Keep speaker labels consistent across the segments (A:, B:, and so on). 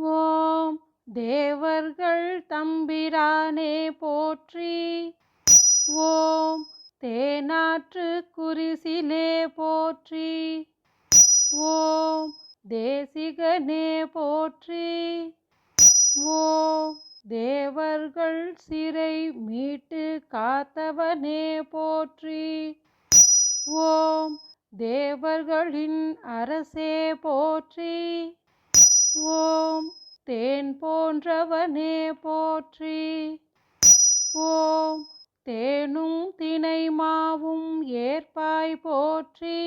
A: ஓம் தேவர்கள் தம்பிரானே போற்றி. ஓம் தேனாற்று குறிசிலே போற்றி. ஓம் தேசிகனே போற்றி. ஓம் தேவர்கள் சிறை மீட்டு காத்தவனே போற்றி. ஓம் தேவர்களின் அரசே போற்றி. ஓம் தேன் போன்றவனே போற்றி. ஓம் தேனும் தினை மாவும் ஏற்பாய் போற்றி.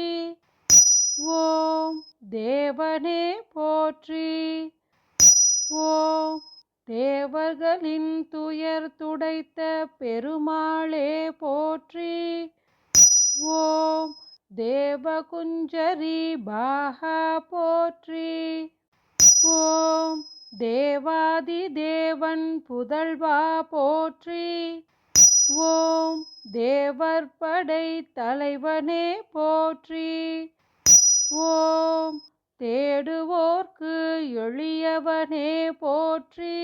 A: ஓம் தேவனே போற்றி. ஓம் தேவர்களின் துயர் துடைத்த பெருமாளே போற்றி. ஓம் தேவகுஞ்சரி பாகா போற்றி. ஓம் தேவாதி தேவன் புதல்வா போற்றி. ஓம் தேவர்படை தலைவனே போற்றி. ஓம் தேடுவோர்க்கு எளியவனே போற்றி.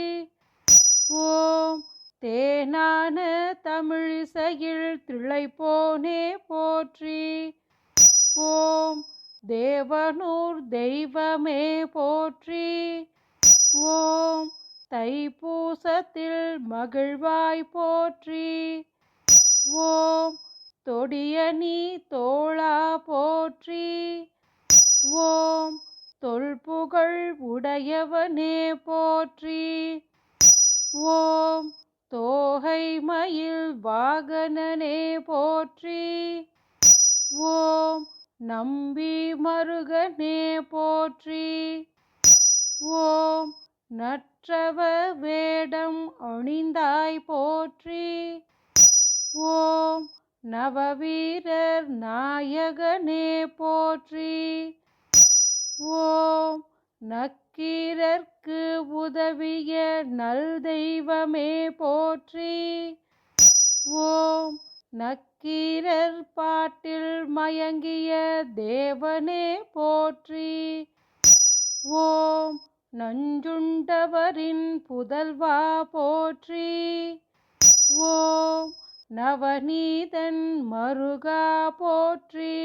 A: ஓம் தேனான தமிழிசையில் திளைப்போனே போற்றி. ஓம் தேவனூர் தெய்வமே போற்றி. ஓம் தைப்பூசத்தில் மகிழ்வாய் போற்றி. ஓம் தொடியணி தோளா போற்றி. ஓம் தொல்புகழ் உடையவனே போற்றி. ஓம் தோகை மயில் வாகனனே போற்றி. ஓம் நம்பி மருகனே போற்றி. ஓம் நற்றவ வேடம் அணிந்தாய் போற்றி. ஓம் நவவீரர் நாயகனே போற்றி. ஓம் நக்கீரர்க்கு உதவிய நல் தெய்வமே போற்றி. ஓம் நக்கீரர் பாட்டில் மயங்கிய தேவனே போற்றி. ஓம் நஞ்சுண்டவரின் புதல்வா போற்றி. ஓம் நவநீதன் மருகா போற்றி.